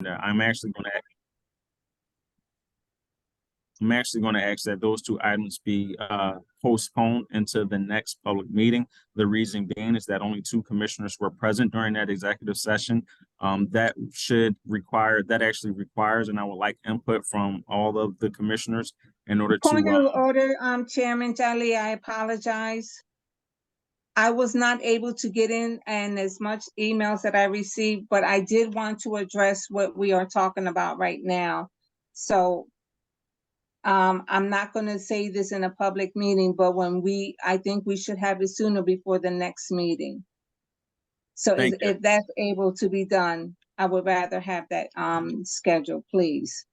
I'm actually going to ask that those two items be postponed into the next public meeting. The reason being is that only two commissioners were present during that executive session. That actually requires, and I would like input from all of the commissioners in order Point to. of order, Chairman Jelly, I apologize. I was not able to get in and as much emails that I received, but I did want to address what we are talking about right now. So I'm not going to say this in a public meeting, but I think we should have it sooner before the next meeting. So if that's able to be done, I would rather have that scheduled, please.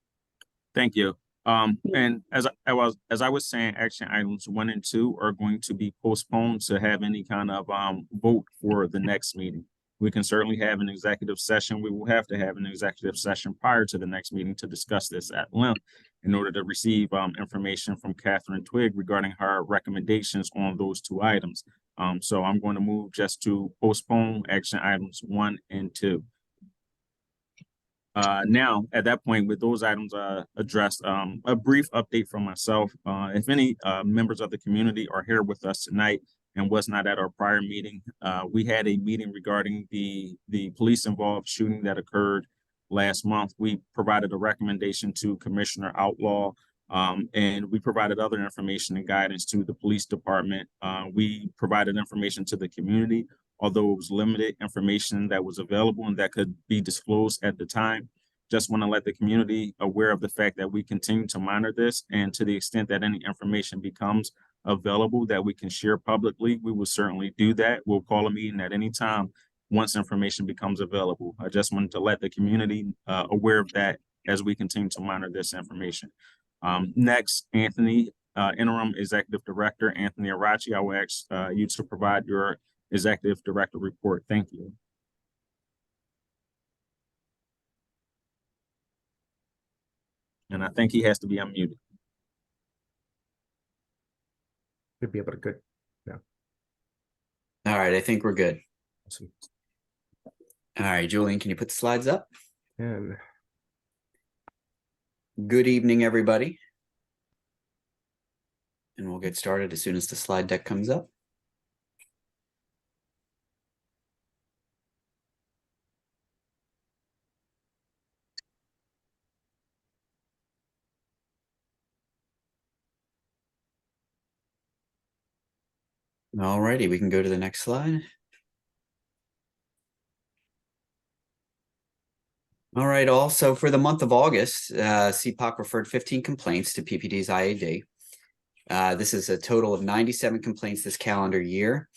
Thank you. And as I was saying, action items 1 and 2 are going to be postponed to have any kind of vote for the next meeting. We can certainly have an executive session. We will have to have an executive session prior to the next meeting to discuss this at length in order to receive information from Catherine Twigg regarding her recommendations on those two items. So I'm going to move just to postpone action items 1 and 2. Now, at that point, with those items addressed, a brief update from myself. If any members of the community are here with us tonight and was not at our prior meeting, we had a meeting regarding the police-involved shooting that occurred last month. We provided a recommendation to Commissioner Outlaw, and we provided other information and guidance to the police department. We provided information to the community, although it was limited information that was available and that could be disclosed at the time. Just want to let the community aware of the fact that we continue to monitor this, and to the extent that any information becomes available that we can share publicly, we will certainly do that. We'll call a meeting at any time once information becomes available. I just wanted to let the community aware of that as we continue to monitor this information. Next, Anthony, Interim Executive Director, Anthony Arachi, I will ask you to provide your Executive Director report. Thank you. And I think he has to be unmuted. Should be able to good. Yeah. All right, I think we're good. Awesome. All right, Julian, can you put the slides up? And good evening, everybody. And we'll get started as soon as the slide deck comes up. All righty, we can go to the next slide. All right, also for the month of August, CPOC referred 15 complaints to PPD's IAD. This is a total of 97 complaints this calendar year.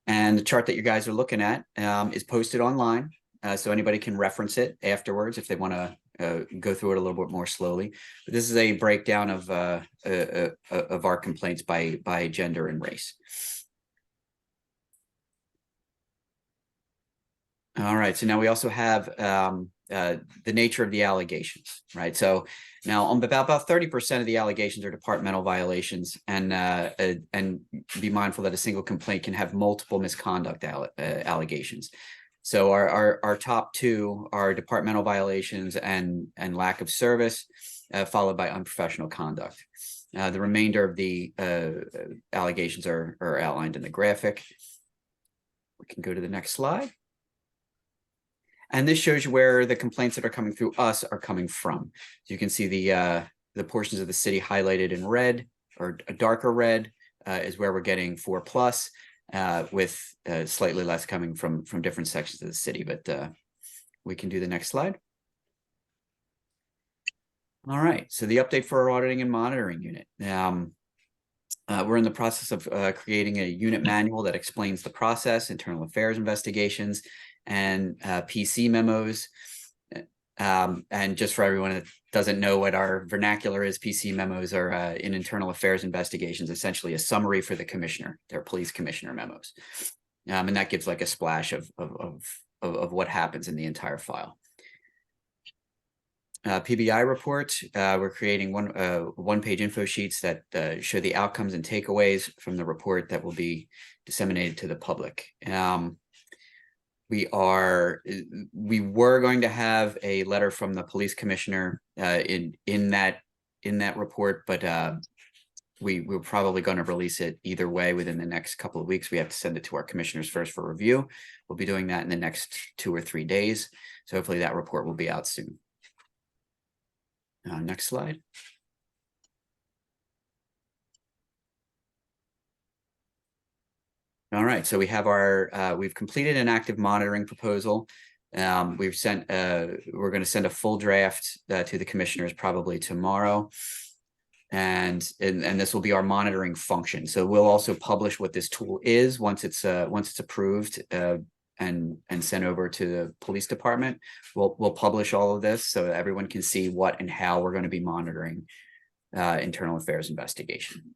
And the chart that you guys are looking at is posted online, so anybody can reference it afterwards if they want to go through it a little bit more slowly. But this is a breakdown of our complaints by gender and race. All right, so now we also have the nature of the allegations, right? So now on about 30% of the allegations are departmental violations, and be mindful that a single complaint can have multiple misconduct allegations. So our top two are departmental violations and lack of service, followed by unprofessional conduct. The remainder of the allegations are outlined in the graphic. We can go to the next slide. And this shows you where the complaints that are coming through us are coming from. So you can see the portions of the city highlighted in red, or a darker red, is where we're getting 4+, with slightly less coming from different sections of the city. But we can do the next slide. All right, so the update for our auditing and monitoring unit. We're in the process of creating a unit manual that explains the process, internal affairs investigations, and PC memos. And just for everyone that doesn't know what our vernacular is, PC memos are in internal affairs investigations, essentially a summary for the commissioner, their police commissioner memos. And that gives like a splash of what happens in the entire file. PBI report, we're creating one-page info sheets that show the outcomes and takeaways from the report that will be disseminated to the public. we were going to have a letter from the police commissioner in that report, but we're probably going to release it either way within the next couple of weeks. We have to send it to our commissioners first for review. We'll be doing that in the next 2 or 3 days. So hopefully that report will be out soon. Next slide. All right, so we have we've completed an active monitoring proposal. We're going to send a full draft to the commissioners probably tomorrow. And this will be our monitoring function. So we'll also publish what this tool is once it's approved and sent over to the police department. We'll publish all of this so that everyone can see what and how we're going to be monitoring internal affairs investigation.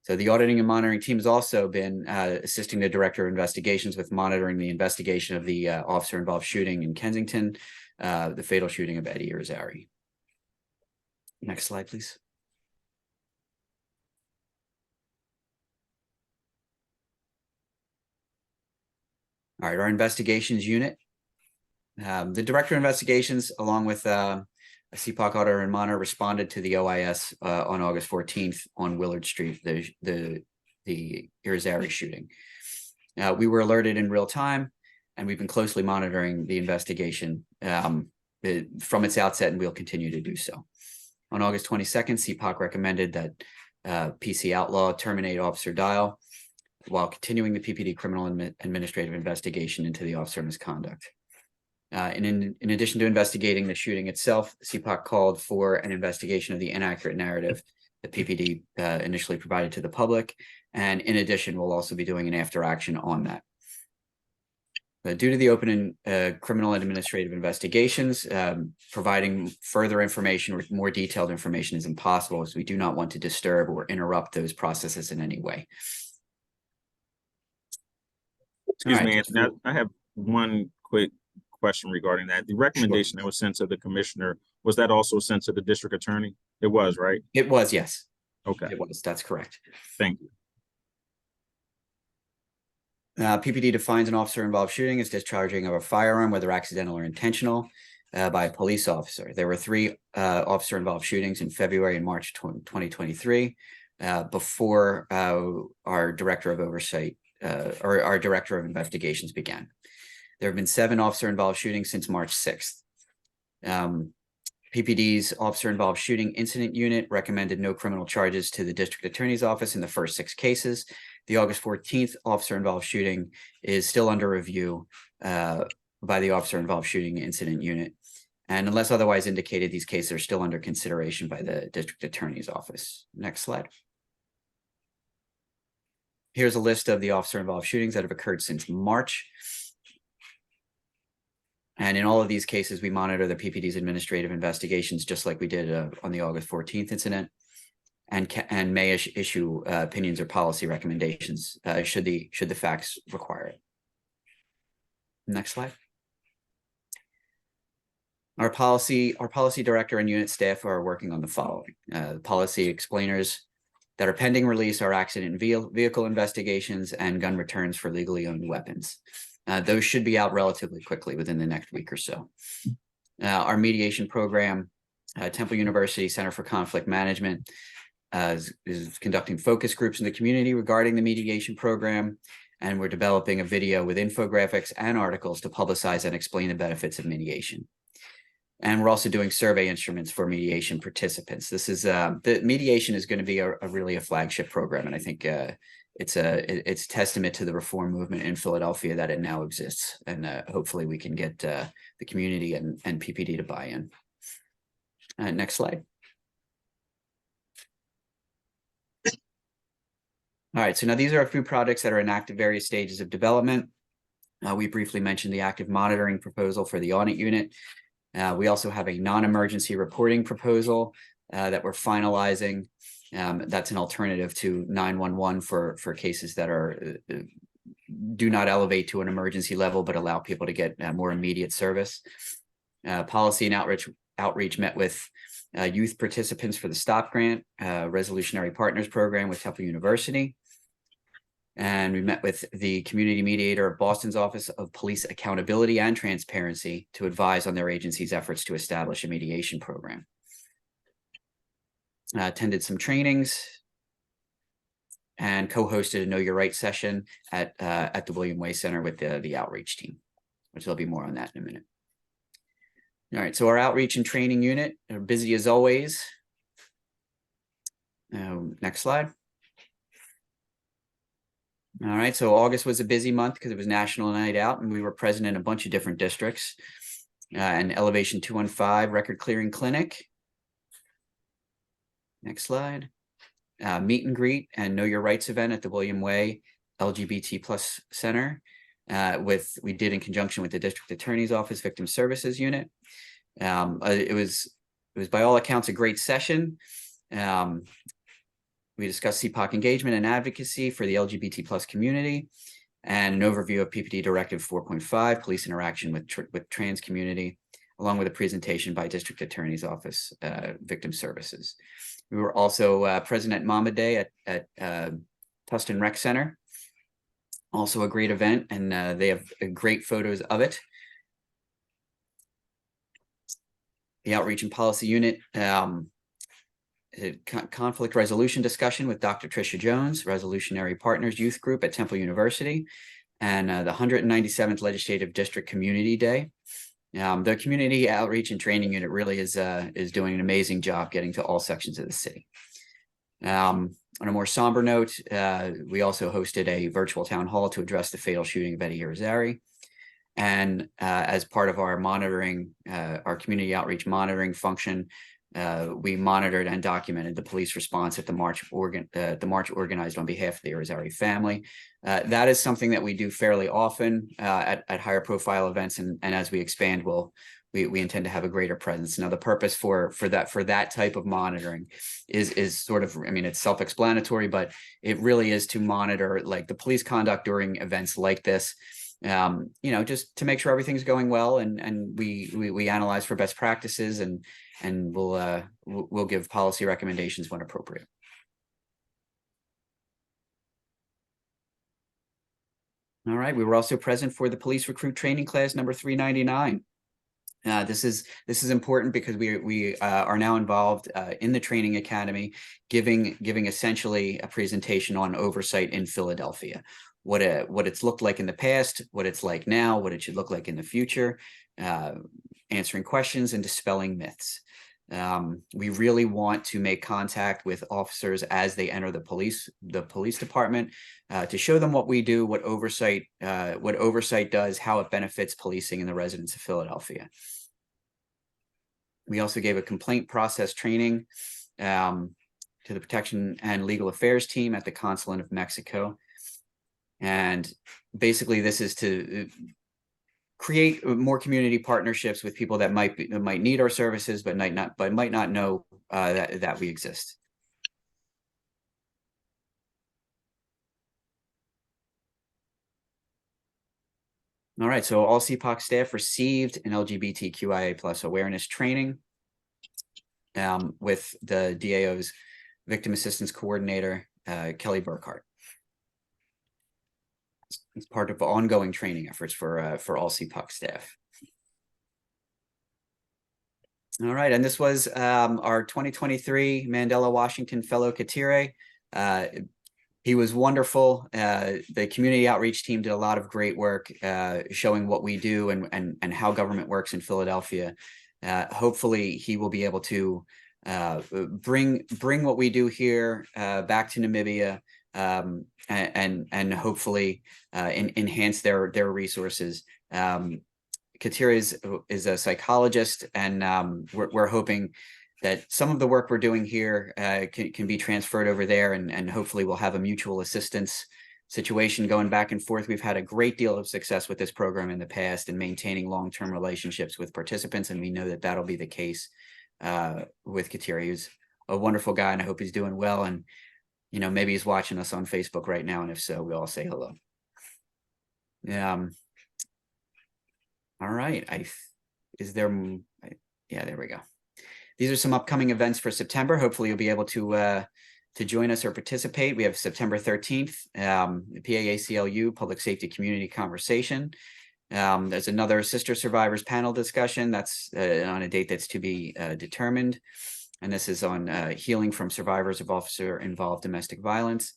So the auditing and monitoring team has also been assisting the director of investigations with monitoring the investigation of the officer involved shooting in Kensington, the fatal shooting of Eddie Irizarry. Next slide, please. All right, our investigations unit. The director of investigations, along with a CPOC auditor and monitor, responded to the OIS on August 14th on Willard Street, the Irizarry shooting. We were alerted in real time, and we've been closely monitoring the investigation from its outset, and we'll continue to do so. On August 22nd, CPOC recommended that PC Outlaw terminate Officer Dial while continuing the PPD criminal and administrative investigation into the officer misconduct. In addition to investigating the shooting itself, CPOC called for an investigation of the inaccurate narrative that PPD initially provided to the public. And in addition, we'll also be doing an after action on that. Due to the open criminal and administrative investigations, providing further information or more detailed information is impossible, as we do not want to disturb or interrupt those processes in any way. Excuse All me, right. Anthony, I have one quick question regarding that. The recommendation that was sent to the commissioner, was that also sent to the district attorney? It was, right? It was, yes. Okay, It was, that's correct. thank you. PPD defines an officer involved shooting as discharging of a firearm, whether accidental or intentional, by a police officer. There were 3 officer involved shootings in February and March 2023 before our director of oversight or our director of investigations began. There have been 7 officer involved shootings since March 6th. PPD's officer involved shooting incident unit recommended no criminal charges to the district attorney's office in the first 6 cases. The August 14th officer involved shooting is still under review by the officer involved shooting incident unit. And unless otherwise indicated, these cases are still under consideration by the district attorney's office. Next slide. Here's a list of the officer involved shootings that have occurred since March. And in all of these cases, we monitor the PPD's administrative investigations, just like we did on the August 14th incident, and may issue opinions or policy recommendations should the facts require it. Next slide. Our policy director and unit staff are working on the following. Policy explainers that are pending release are accident vehicle investigations and gun returns for legally owned weapons. Those should be out relatively quickly within the next week or so. Our mediation program, Temple University Center for Conflict Management, is conducting focus groups in the community regarding the mediation program, and we're developing a video with infographics and articles to publicize and explain the benefits of mediation. And we're also doing survey instruments for mediation participants. This is the mediation is going to be really a flagship program, and I think it's testament to the reform movement in Philadelphia that it now exists, and hopefully we can get the community and PPD to buy in. Next slide. All right, so now these are a few projects that are in active various stages of development. We briefly mentioned the active monitoring proposal for the audit unit. We also have a non-emergency reporting proposal that we're finalizing. That's an alternative to 911 for cases that do not elevate to an emergency level, but allow people to get more immediate service. Policy and outreach met with youth participants for the STOP grant, Resolutionary Partners program with Temple University. And we met with the community mediator of Boston's Office of Police Accountability and Transparency to advise on their agency's efforts to establish a mediation program. Attended some trainings and co-hosted a Know Your Rights session at the William Way Center with the outreach team, which there'll be more on that in a minute. All right, so our outreach and training unit are busy as always. Next slide. All right, so August was a busy month because it was National Night Out, and we were present in a bunch of different districts. And Elevation 215 Record Clearing Clinic. Next slide. Meet and greet and Know Your Rights event at the William Way LGBT Plus Center. We did in conjunction with the District Attorney's Office Victim Services Unit. It was by all accounts a great session. We discussed CPOC engagement and advocacy for the LGBT plus community, and an overview of PPD Directive 4.5, police interaction with trans community, along with a presentation by District Attorney's Office Victim Services. We were also present at Mama Day at Tustin Rec Center. Also a great event, and they have great photos of it. The Outreach and Policy Unit, conflict resolution discussion with Dr. Tricia Jones, Resolutionary Partners Youth Group at Temple University, and the 197th Legislative District Community Day. The Community Outreach and Training Unit really is doing an amazing job getting to all sections of the city. On a more somber note, we also hosted a virtual town hall to address the fatal shooting of Eddie Irizarry. And as part of our monitoring, our community outreach monitoring function, we monitored and documented the police response at the march organized on behalf of the Irizarry family. That is something that we do fairly often at higher profile events, and as we expand, we intend to have a greater presence. Now, the purpose for that type of monitoring is sort of, I mean, it's self-explanatory, but it really is to monitor like the police conduct during events like this. Just to make sure everything's going well, and we analyze for best practices, and we'll give policy recommendations when appropriate. All right, we were also present for the police recruit training class number 399. This is important because we are now involved in the training academy, giving essentially a presentation on oversight in Philadelphia. What it's looked like in the past, what it's like now, what it should look like in the future, answering questions and dispelling myths. We really want to make contact with officers as they enter the police department, to show them what we do, what oversight does, how it benefits policing and the residents of Philadelphia. We also gave a complaint process training to the Protection and Legal Affairs team at the Consulate of Mexico. And basically, this is to create more community partnerships with people that might need our services, but might not know that we exist. All right, so all CPOC staff received an LGBTQIA+ awareness training with the DAO's Victim Assistance Coordinator, Kelly Burkhart. It's part of ongoing training efforts for all CPOC staff. All right, and this was our 2023 Mandela Washington Fellow Katire. He was wonderful. The community outreach team did a lot of great work showing what we do and how government works in Philadelphia. Hopefully, he will be able to bring what we do here back to Namibia, and hopefully enhance their resources. Katire is a psychologist, and we're hoping that some of the work we're doing here can be transferred over there, and hopefully we'll have a mutual assistance situation going back and forth. We've had a great deal of success with this program in the past in maintaining long-term relationships with participants, and we know that that'll be the case with Katire. He's a wonderful guy, and I hope he's doing well. And maybe he's watching us on Facebook right now, and if so, we'll all say hello. All right. Yeah, there we go. These are some upcoming events for September. Hopefully you'll be able to to join us or participate, we have September 13th, the PAACLU Public Safety Community Conversation. There's another Sister Survivors panel discussion that's on a date that's to be determined. And this is on healing from survivors of officer-involved domestic violence.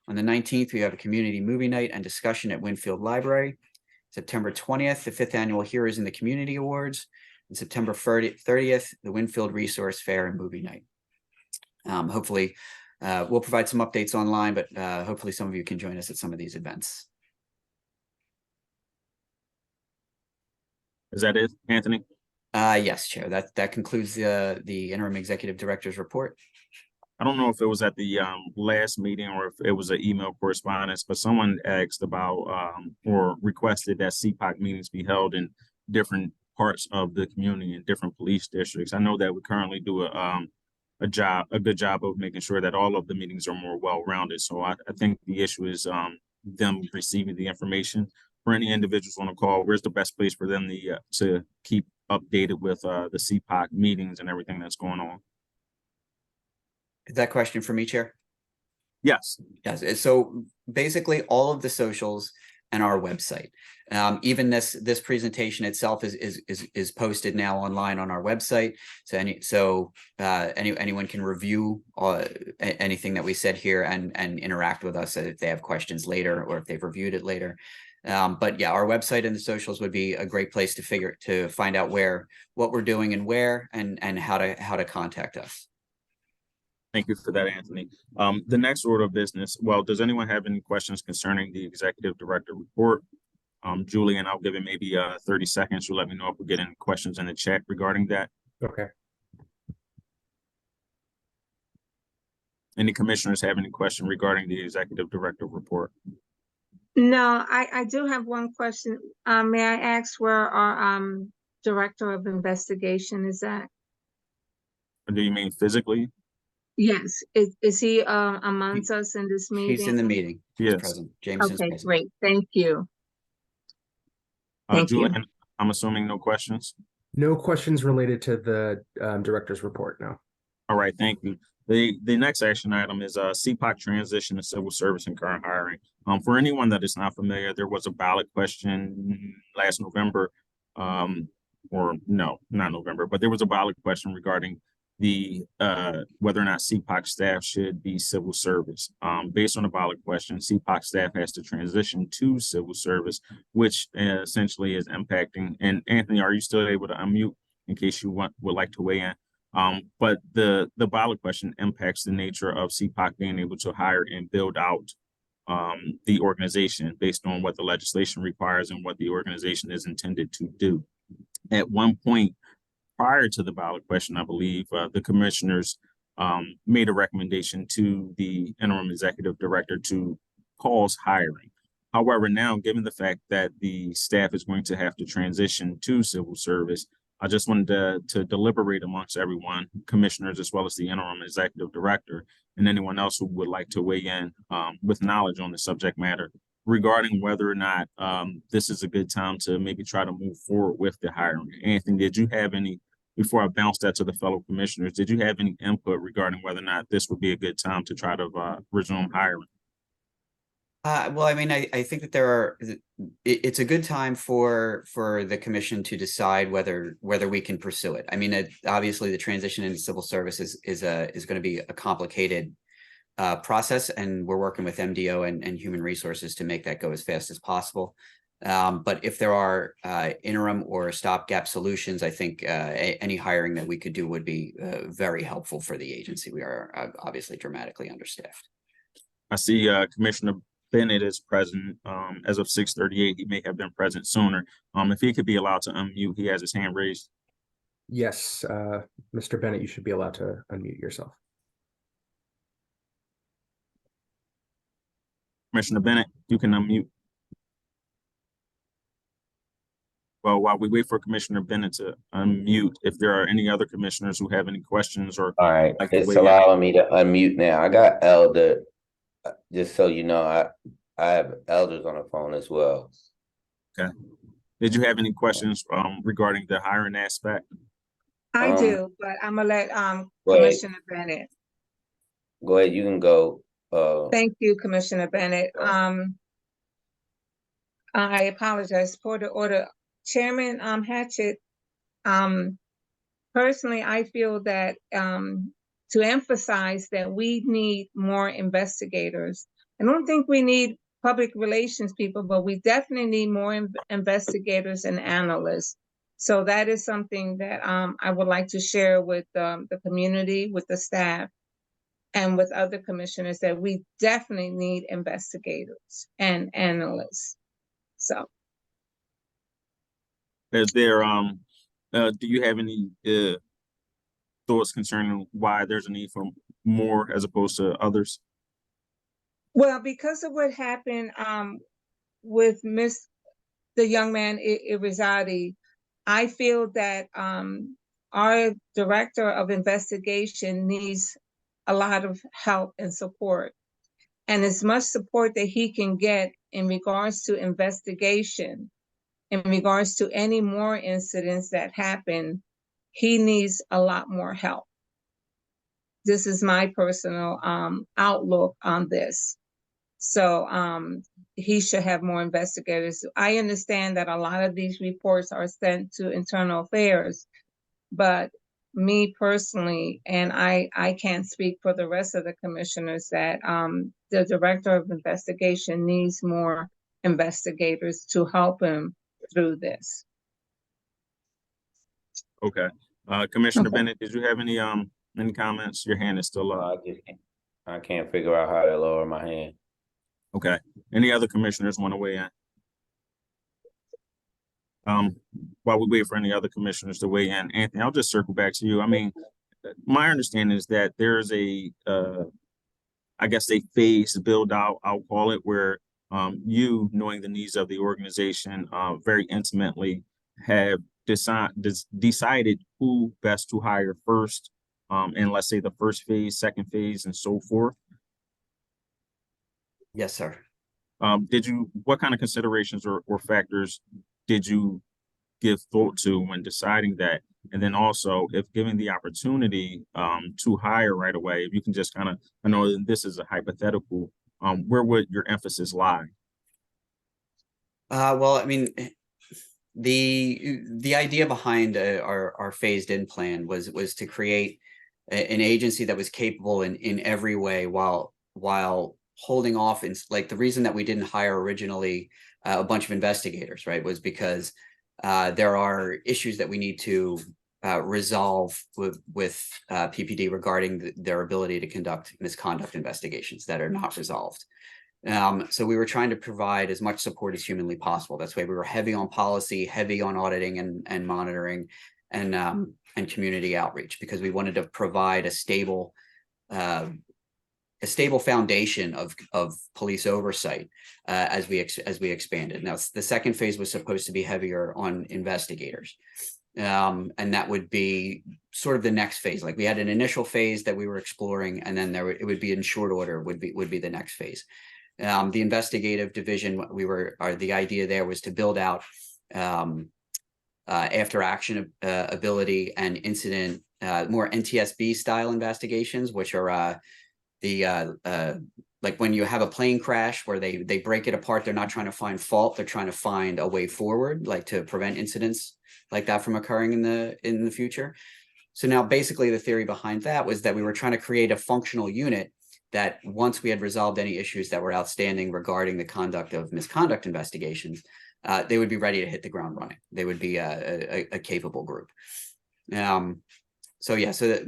On the 19th, we have a community movie night and discussion at Winfield Library. September 20th, the 5th Annual Heroes in the Community Awards. And September 30th, the Winfield Resource Fair and Movie Night. Hopefully, we'll provide some updates online, but hopefully some of you can join us at some of these events. Is that it, Anthony? Yes, Chair. That concludes the interim executive director's report. I don't know if it was at the last meeting or if it was an email correspondence, but someone asked about or requested that CPOC meetings be held in different parts of the community in different police districts. I know that we currently do a good job of making sure that all of the meetings are more well-rounded. So I think the issue is them receiving the information. For any individuals on the call, where's the best place for them to keep updated with the CPOC meetings and everything that's going on? Is that question for me, Chair? Yes. Yes. So basically all of the socials and our website. Even this presentation itself is posted now online on our website. So anyone can review anything that we said here and interact with us if they have questions later or if they've reviewed it later. But yeah, our website and the socials would be a great place to find out what we're doing and where and how to contact us. Thank you for that, Anthony. The next order of business, well, does anyone have any questions concerning the executive director report? Julian, I'll give it maybe 30 seconds. You'll let me know if we get any questions in the chat regarding that. Okay. Any commissioners have any question regarding the executive director report? No, I do have one question. May I ask where our director of investigation is at? Or do you mean physically? Yes, is he amongst us in this meeting? He's in the meeting. He's Yes. present. Jameson's Okay, present. great. Thank you. Thank you. Julian, I'm assuming no questions. No questions related to the director's report, no. All right, thank you. The next action item is CPOC transition to civil service and current hiring. For anyone that is not familiar, there was a ballot question last November, or no, not November, but there was a ballot question regarding the whether or not CPOC staff should be civil service. Based on the ballot question, CPOC staff has to transition to civil service, which essentially is impacting. And Anthony, are you still able to unmute in case you would like to weigh in? But the ballot question impacts the nature of CPOC being able to hire and build out the organization based on what the legislation requires and what the organization is intended to do. At one point prior to the ballot question, I believe the commissioners made a recommendation to the interim executive director to pause hiring. However, now, given the fact that the staff is going to have to transition to civil service, I just wanted to deliberate amongst everyone, commissioners, as well as the interim executive director, and anyone else who would like to weigh in with knowledge on the subject matter regarding whether or not this is a good time to maybe try to move forward with the hiring. Anthony, did you have any, before I bounce that to the fellow commissioners, did you have any input regarding whether or not this would be a good time to try to resume hiring? Well, I mean, I think that it's a good time for the commission to decide whether we can pursue it. I mean, obviously the transition into civil service is going to be a complicated process, and we're working with MDO and human resources to make that go as fast as possible. But if there are interim or stopgap solutions, I think any hiring that we could do would be very helpful for the agency. We are obviously dramatically understaffed. I see Commissioner Bennett is present as of 6:38. He may have been present sooner. If he could be allowed to unmute, he has his hand raised. Yes, Mr. Bennett, you should be allowed to unmute yourself. Commissioner Bennett, you can unmute. Well, while we wait for Commissioner Bennett to unmute, if there are any other commissioners who have any questions or all right, like it's allowing me to unmute now. I got Elder, just so you know, I have elders on the phone as well. Okay. Did you have any questions regarding the hiring aspect? I do, but I'm gonna let Go ahead. Commissioner Bennett. Go ahead, you can go. Thank you, Commissioner Bennett. I apologize for the order. Chairman Hatchett, personally, I feel that to emphasize that we need more investigators. I don't think we need public relations people, but we definitely need more investigators and analysts. So that is something that I would like to share with the community, with the staff, and with other commissioners, that we definitely need investigators and analysts. So. Is there, do you have any thoughts concerning why there's a need for more as opposed to others? Well, because of what happened with the young man Irizarry, I feel that our director of investigation needs a lot of help and support, and as much support that he can get in regards to investigation, in regards to any more incidents that happen, he needs a lot more help. This is my personal outlook on this. So he should have more investigators. I understand that a lot of these reports are sent to internal affairs, but me personally, and I can't speak for the rest of the commissioners, that the director of investigation needs more investigators to help him through this. Okay. Commissioner Okay. Bennett, did you have any comments? Your hand is still up. I can't figure out how to lower my hand. Okay. Any other commissioners want to weigh in? While we wait for any other commissioners to weigh in, Anthony, I'll just circle back to you. I mean, my understanding is that there's a, I guess, a phased build out, I'll call it, where you, knowing the needs of the organization very intimately, have decided who best to hire first, in, let's say, the first phase, second phase, and so forth. Yes, sir. What kind of considerations or factors did you give thought to when deciding that? And then also, if given the opportunity to hire right away, if you can just kind of, I know this is a hypothetical, where would your emphasis lie? Well, I mean, the idea behind our phased in plan was to create an agency that was capable in every way while holding off. And like, the reason that we didn't hire originally a bunch of investigators, right, was because there are issues that we need to resolve with PPD regarding their ability to conduct misconduct investigations that are not resolved. So we were trying to provide as much support as humanly possible. That's why we were heavy on policy, heavy on auditing and monitoring, and community outreach, because we wanted to provide a stable foundation of police oversight as we expanded. Now, the second phase was supposed to be heavier on investigators, and that would be sort of the next phase. Like, we had an initial phase that we were exploring, and then it would be in short order would be the next phase. The investigative division, the idea there was to build out after action ability and incident, more NTSB style investigations, which are like when you have a plane crash where they break it apart, they're not trying to find fault, they're trying to find a way forward, like to prevent incidents like that from occurring in the future. So now basically the theory behind that was that we were trying to create a functional unit that, once we had resolved any issues that were outstanding regarding the conduct of misconduct investigations, they would be ready to hit the ground running. They would be a capable group. So yeah, so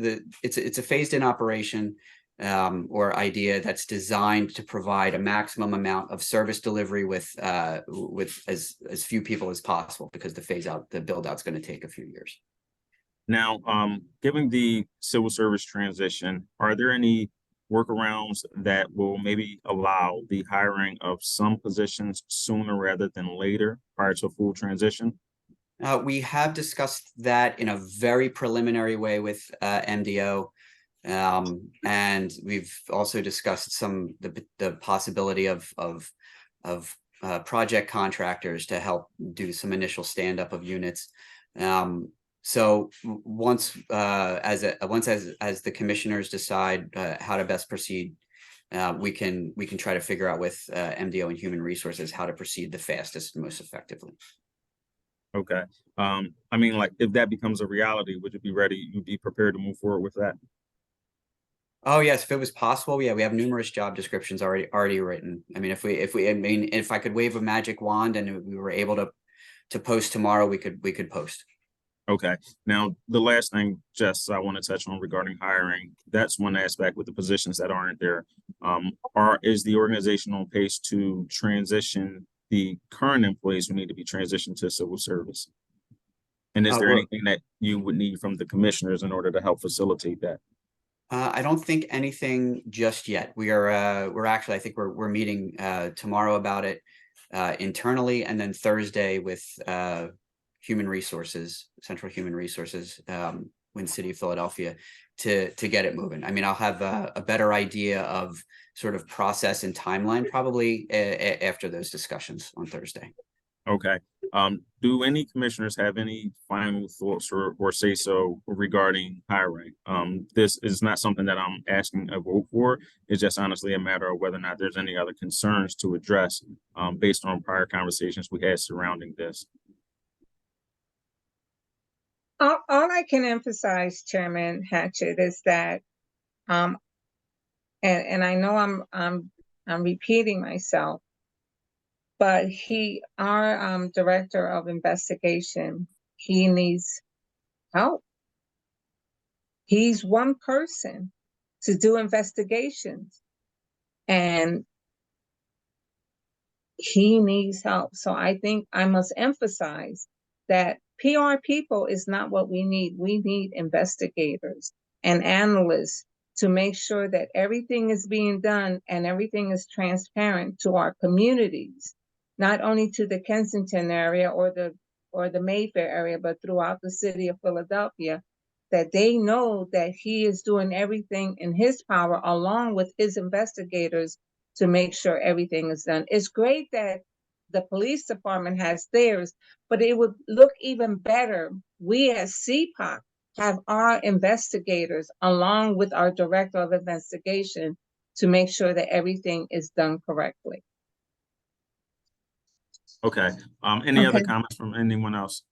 it's a phased in operation or idea that's designed to provide a maximum amount of service delivery with as few people as possible, because the build out's going to take a few years. Now, Given the civil service transition, are there any workarounds that will maybe allow the hiring of some positions sooner rather than later prior to a full transition? We have discussed that in a very preliminary way with MDO. And we've also discussed the possibility of project contractors to help do some initial stand-up of units. So once as the commissioners decide how to best proceed, we can try to figure out with MDO and Human Resources how to proceed the fastest and most effectively. Okay. I mean, like, if that becomes a reality, would you be ready? You'd be prepared to move forward with that? Oh yes, if it was possible, yeah, we have numerous job descriptions already written. I mean, if I could wave a magic wand and we were able to post tomorrow, we could post. Okay. Now, the last thing, Jess, I want to touch on regarding hiring, that's one aspect with the positions that aren't there. Is the organization on pace to transition the current employees who need to be transitioned to civil service? And is there We're- anything that you would need from the commissioners in order to help facilitate that? I don't think anything just yet. We're actually, I think we're meeting tomorrow about it internally, and then Thursday with Human Resources, Central Human Resources, in City of Philadelphia, to get it moving. I mean, I'll have a better idea of sort of process and timeline probably after those discussions on Thursday. Okay. Do any commissioners have any final thoughts or say so regarding hiring? This is not something that I'm asking a vote for. It's just honestly a matter of whether or not there's any other concerns to address based on prior conversations we had surrounding this. All I can emphasize, Chairman Hatchett, is that, and I know I'm repeating myself, but our director of investigation, he needs help. He's one person to do investigations, and he needs help. So I think I must emphasize that PR people is not what we need. We need investigators and analysts to make sure that everything is being done and everything is transparent to our communities, not only to the Kensington area or the Mayfair area, but throughout the city of Philadelphia, that they know that he is doing everything in his power along with his investigators to make sure everything is done. It's great that the police department has theirs, but it would look even better. We as CPOC have our investigators along with our director of investigation to make sure that everything is done correctly. Okay. Any other Okay. comments from anyone else?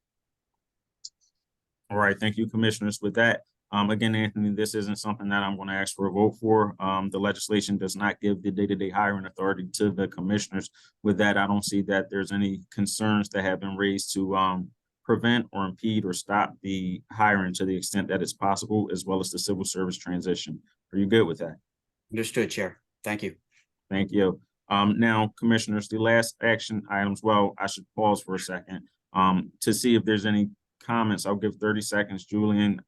All right. Thank you, commissioners. With that, again, Anthony, this isn't something that I'm going to ask for a vote for. The legislation does not give the day-to-day hiring authority to the commissioners. With that, I don't see that there's any concerns that have been raised to prevent or impede or stop the hiring to the extent that it's possible, as well as the civil service transition. Are you good with that? Understood, Chair. Thank you. Thank you. Now, commissioners, the last action items, well, I should pause for a second to see if there's any comments. I'll give 30 seconds. Julian,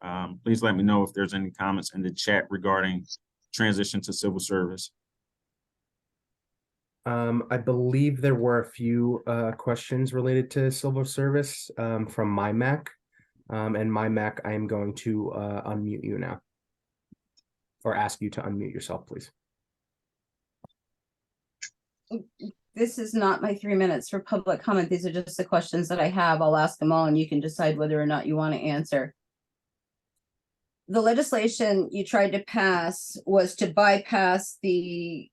please let me know if there's any comments in the chat regarding transition to civil service. I believe there were a few questions related to civil service from my Mac. And my Mac, I am going to unmute you now. Or ask you to unmute yourself, please. This is not my 3 minutes for public comment. These are just the questions that I have. I'll ask them all and you can decide whether or not you want to answer. The legislation you tried to pass was to bypass the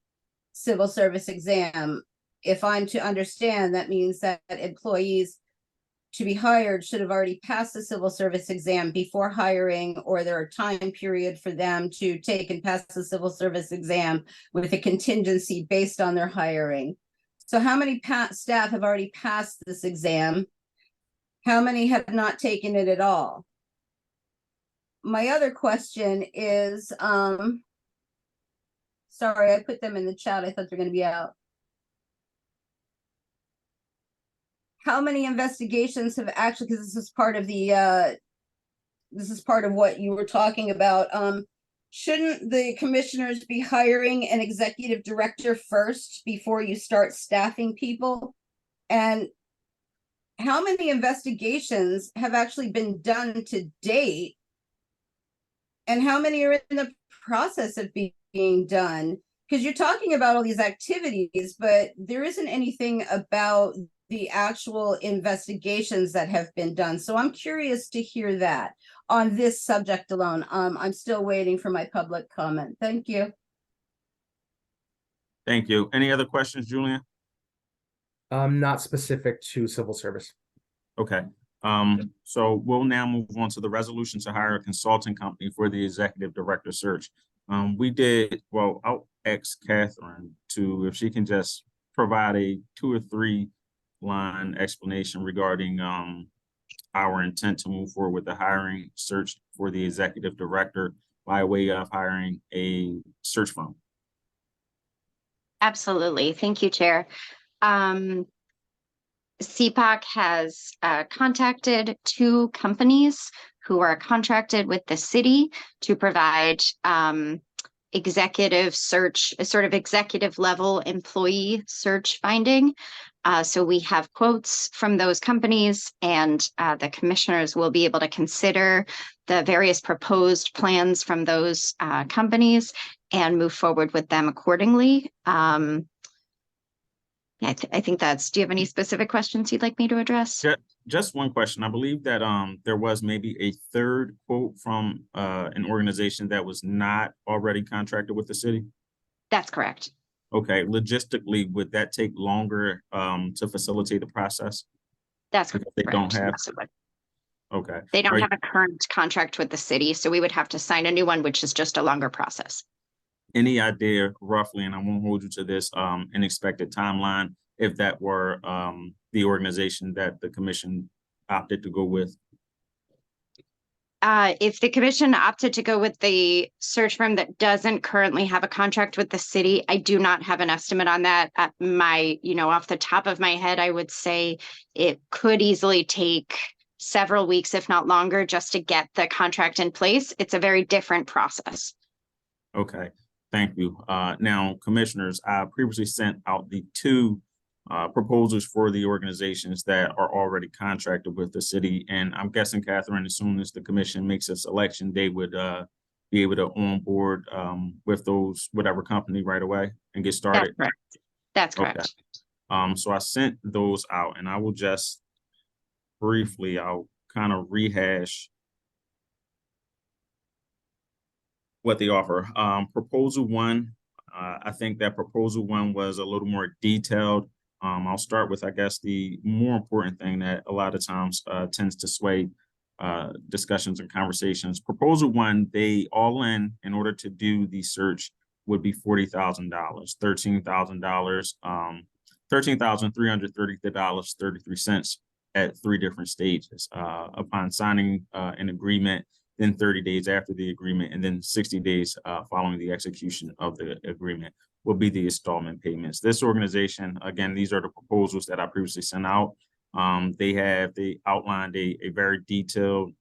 civil service exam. If I'm to understand, that means that employees to be hired should have already passed the civil service exam before hiring, or there are time period for them to take and pass the civil service exam with a contingency based on their hiring. So how many staff have already passed this exam? How many have not taken it at all? My other question is, sorry, I put them in the chat. I thought they're going to be out. How many investigations have actually, because this is part of the, this is part of what you were talking about. Shouldn't the commissioners be hiring an executive director first before you start staffing people? And how many investigations have actually been done to date? And how many are in the process of being done? Because you're talking about all these activities, but there isn't anything about the actual investigations that have been done. So I'm curious to hear that on this subject alone. I'm still waiting for my public comment. Thank you. Thank you. Any other questions, Julian? Not specific to civil service. Okay. So we'll now move on to the resolution to hire a consulting company for the executive director search. Well, I'll ask Catherine if she can just provide a 2 or 3 line explanation regarding our intent to move forward with the hiring search for the executive director by way of hiring a search firm. Absolutely. Thank you, Chair. CPOC has contacted 2 companies who are contracted with the city to provide executive search, a sort of executive level employee search finding. So we have quotes from those companies, and the commissioners will be able to consider the various proposed plans from those companies and move forward with them accordingly. I think that's, do you have any specific questions you'd like me to address? Just one question. I believe that there was maybe a 3rd quote from an organization that was not already contracted with the city. That's correct. Okay, logistically, would that take longer to facilitate the process? That's Because correct. they don't have. Yes, it would. Okay. They don't have a current contract with the city, so we would have to sign a new one, which is just a longer process. Any idea roughly, and I won't hold you to this, an expected timeline if that were the organization that the commission opted to go with? If the commission opted to go with the search firm that doesn't currently have a contract with the city, I do not have an estimate on that. At off the top of my head, I would say it could easily take several weeks, if not longer, just to get the contract in place. It's a very different process. Okay, thank you. Now, commissioners, I previously sent out the 2 proposals for the organizations that are already contracted with the city. And I'm guessing, Catherine, as soon as the commission makes a selection, they would be able to onboard with whatever company right away and get started. That's correct. That's correct. Okay. So I sent those out, and I will just briefly, I'll kind of rehash what they offer. Proposal 1, I think that proposal 1 was a little more detailed. I'll start with, I guess, the more important thing that a lot of times tends to sway discussions and conversations. Proposal 1, they all in order to do the search would be $40,000, $13,000, $13,333.33 at 3 different stages. Upon signing an agreement, then 30 days after the agreement, and then 60 days following the execution of the agreement will be the installment payments. This organization, again, these are the proposals that I previously sent out. They outlined a very detailed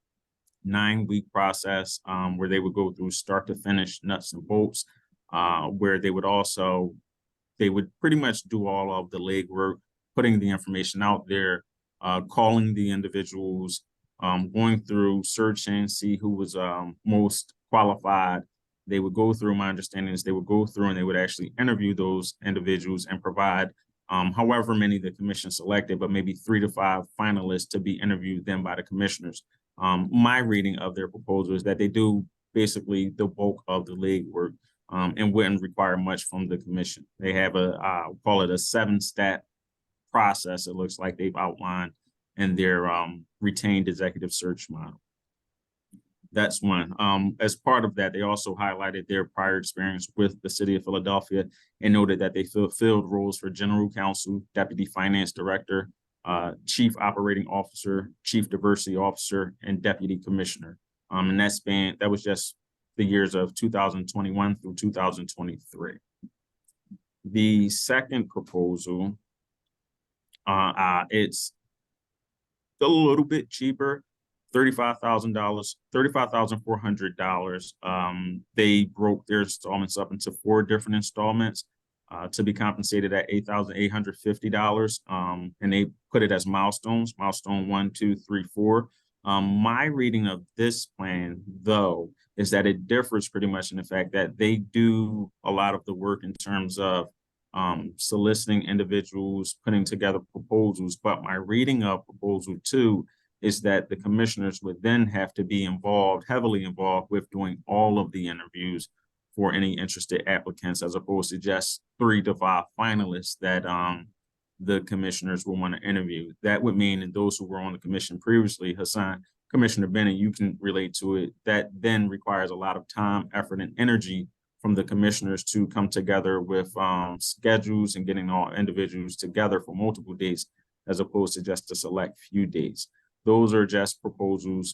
9-week process where they would go through start to finish, nuts and bolts, where they would pretty much do all of the legwork, putting the information out there, calling the individuals, going through, searching, see who was most qualified. They would go through, my understanding is they would go through and they would actually interview those individuals and provide however many the commission selected, but maybe 3 to 5 finalists to be interviewed then by the commissioners. My reading of their proposal is that they do basically the bulk of the legwork and wouldn't require much from the commission. They have I'll call it a 7-step process, it looks like they've outlined in their retained executive search model. That's one. As part of that, they also highlighted their prior experience with the city of Philadelphia and noted that they fulfilled roles for general counsel, deputy finance director, chief operating officer, chief diversity officer, and deputy commissioner. And that was just the years of 2021 through 2023. The second proposal, it's a little bit cheaper, $35,400. They broke their installments up into 4 different installments to be compensated at $8,850. And they put it as milestones, milestone 1, 2, 3, 4. My reading of this plan, though, is that it differs pretty much in the fact that they do a lot of the work in terms of soliciting individuals, putting together proposals. But my reading of proposal 2 is that the commissioners would then have to be heavily involved with doing all of the interviews for any interested applicants, as opposed to just 3 to 5 finalists that the commissioners will want to interview. That would mean that those who were on the commission previously, Hassan, Commissioner Bennett, you can relate to it, that then requires a lot of time, effort, and energy from the commissioners to come together with schedules and getting all individuals together for multiple dates, as opposed to just a select few dates. Those are just proposals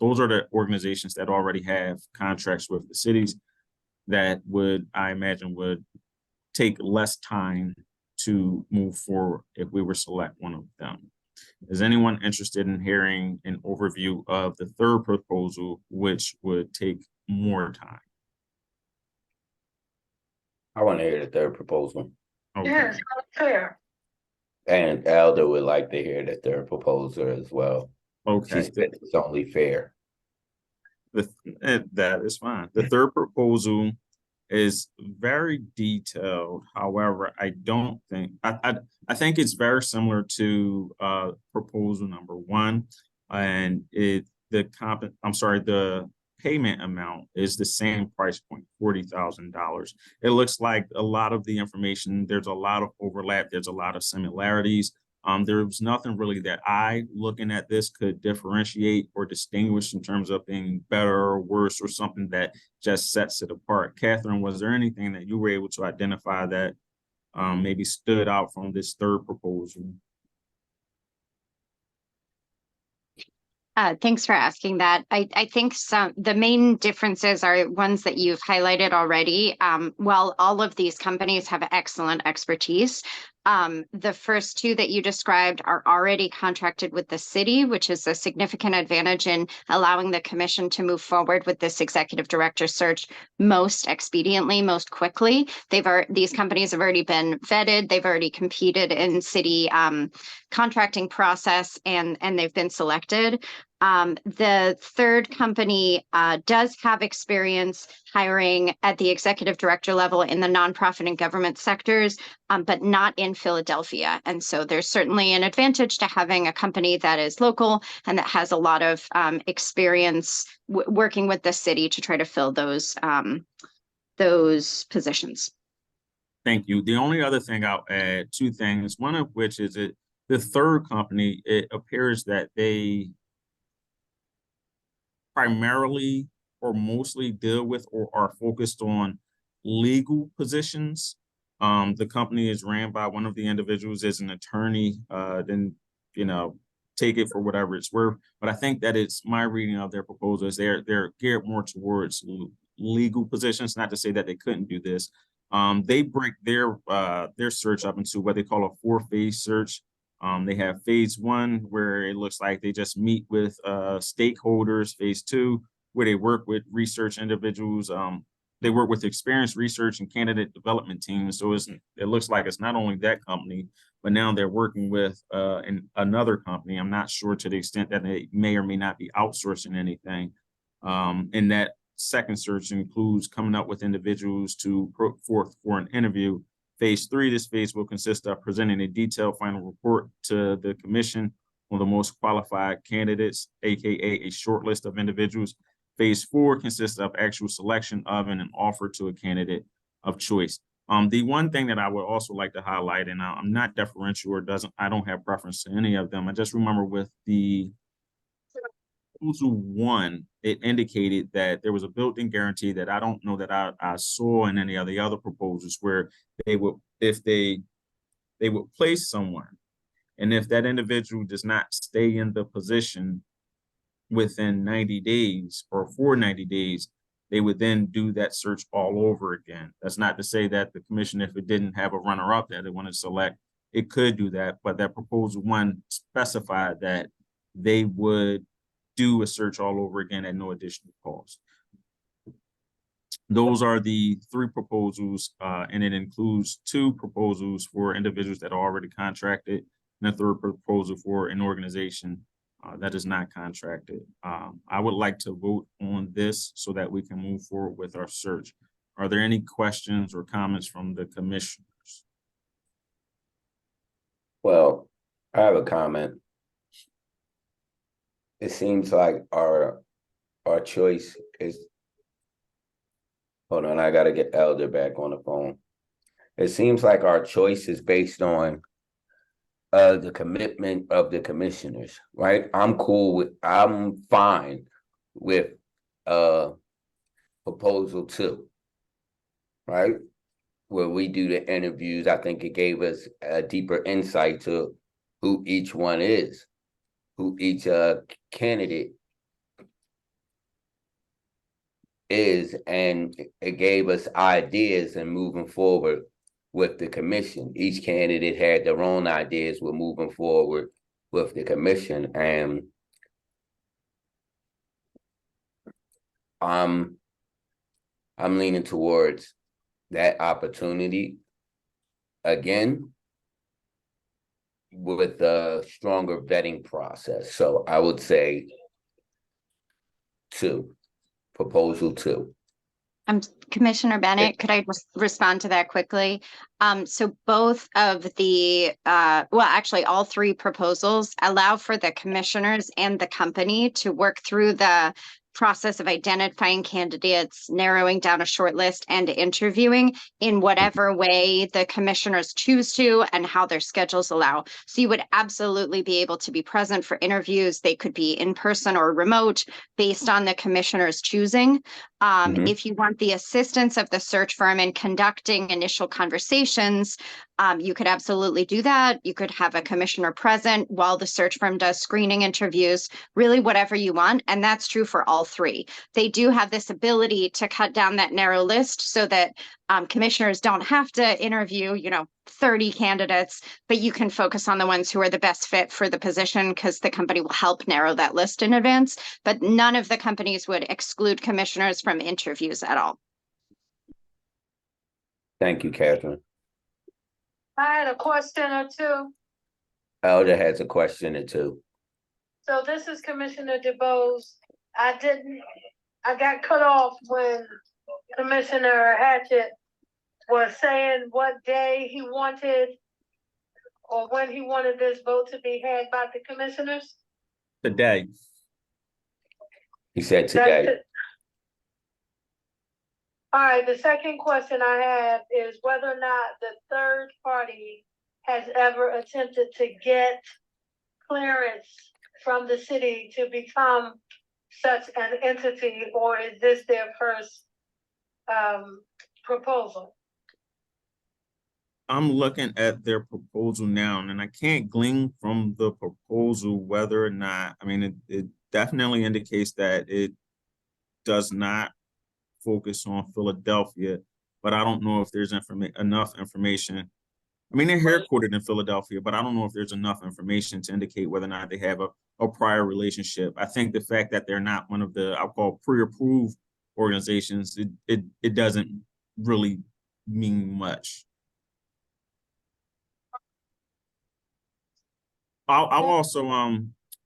those are the organizations that already have contracts with the cities that I imagine would take less time to move forward if we were to select one of them. Is anyone interested in hearing an overview of the third proposal, which would take more time? I want to hear the third proposal. Okay. Yes, fair. And Elder would like to hear the third proposal as well. She Okay. said it's only fair. That is fine. The third proposal is very detailed. However, I don't think I think it's very similar to proposal number 1, and the payment amount is the same price point, $40,000. It looks like a lot of the information, there's a lot of overlap, there's a lot of similarities. There's nothing really that looking at this could differentiate or distinguish in terms of being better or worse or something that just sets it apart. Catherine, was there anything that you were able to identify that maybe stood out from this third proposal? Thanks for asking that. I think the main differences are ones that you've highlighted already. While all of these companies have excellent expertise, the first 2 that you described are already contracted with the city, which is a significant advantage in allowing the commission to move forward with this executive director search most expediently, most quickly. These companies have already been vetted. They've already competed in city contracting process, and they've been selected. The third company does have experience hiring at the executive director level in the nonprofit and government sectors, but not in Philadelphia. And so there's certainly an advantage to having a company that is local and that has a lot of experience working with the city to try to fill those positions. Thank you. The only other thing I'll add, 2 things, one of which is the third company, it appears that they primarily or mostly deal with or are focused on legal positions. The company is ran by one of the individuals as an attorney, then, take it for whatever it's worth. But I think that it's my reading of their proposal is they're geared more towards legal positions, not to say that they couldn't do this. They break their search up into what they call a 4-phase search. They have phase 1, where it looks like they just meet with stakeholders. Phase 2, where they work with research individuals. They work with experienced research and candidate development teams. So it looks like it's not only that company, but now they're working with another company. I'm not sure to the extent that they may or may not be outsourcing anything. And that second search includes coming up with individuals to put forth for an interview. Phase 3, this phase will consist of presenting a detailed final report to the commission on the most qualified candidates, aka a short list of individuals. Phase 4 consists of actual selection of and an offer to a candidate of choice. The one thing that I would also like to highlight, and I'm not deferential or I don't have preference to any of them. I just remember with the proposal 1, it indicated that there was a built-in guarantee that I don't know that I saw in any of the other proposals, where they would place someone, and if that individual does not stay in the position within 90 days or for 90 days, they would then do that search all over again. That's not to say that the commission, if it didn't have a runner-up that they want to select, it could do that, but that proposal 1 specified that they would do a search all over again at no additional cost. Those are the 3 proposals, and it includes 2 proposals for individuals that are already contracted, and a 3rd proposal for an organization that is not contracted. I would like to vote on this so that we can move forward with our search. Are there any questions or comments from the commissioners? Well, I have a comment. It seems like our choice is, hold on, I gotta get Elder back on the phone. It seems like our choice is based on the commitment of the commissioners, right? I'm fine with proposal 2, right? Where we do the interviews. I think it gave us a deeper insight to who each one is, who each candidate is, and it gave us ideas in moving forward with the commission. Each candidate had their own ideas with moving forward with the commission, and I'm leaning towards that opportunity again with a stronger vetting process. So I would say 2, proposal 2. Commissioner Bennett, could I just respond to that quickly? So both of the, well, actually, all 3 proposals allow for the commissioners and the company to work through the process of identifying candidates, narrowing down a short list, and interviewing in whatever way the commissioners choose to and how their schedules allow. So you would absolutely be able to be present for interviews. They could be in person or remote based on the commissioners choosing. If you want the assistance of the search firm in conducting initial conversations, you could absolutely do that. You could have a commissioner present while the search firm does screening interviews, really whatever you want. And that's true for all 3. They do have this ability to cut down that narrow list so that commissioners don't have to interview, 30 candidates, but you can focus on the ones who are the best fit for the position because the company will help narrow that list in advance. But none of the companies would exclude commissioners from interviews at all. Thank you, Catherine. I had a question or 2. Elder has a question or 2. So this is Commissioner DeBose. I got cut off when Commissioner Hatchett was saying what day he wanted or when he wanted this vote to be had by the commissioners. Today. He said today. All right, the second question I have is whether or not the third party has ever attempted to get clearance from the city to become such an entity, or is this their first proposal? I'm looking at their proposal now, and I can't glean from the proposal whether or not, it definitely indicates that it does not focus on Philadelphia, but I don't know if there's enough information. They're headquartered in Philadelphia, but I don't know if there's enough information to indicate whether or not they have a prior relationship. I think the fact that they're not one of the, I'll call pre-approved organizations, it doesn't really mean much. I'll also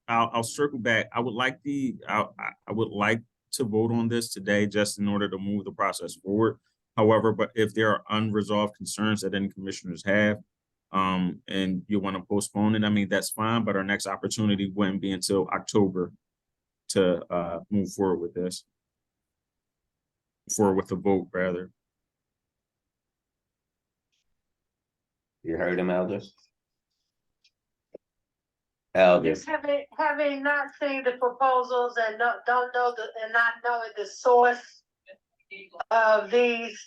I'll circle back. I would like to vote on this today just in order to move the process forward. However, but if there are unresolved concerns that any commissioners have, and you want to postpone it, that's fine. But our next opportunity wouldn't be until October to move forward with this, forward with the vote rather. You heard him, Elder? Elder. Just having not seen the proposals and not knowing the source of these